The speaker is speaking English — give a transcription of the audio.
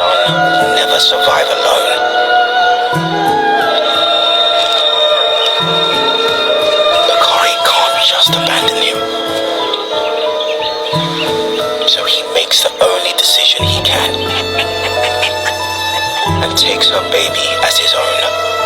son will never survive alone. Bakari can't just abandon him. So he makes the only decision he can and takes her baby as his own.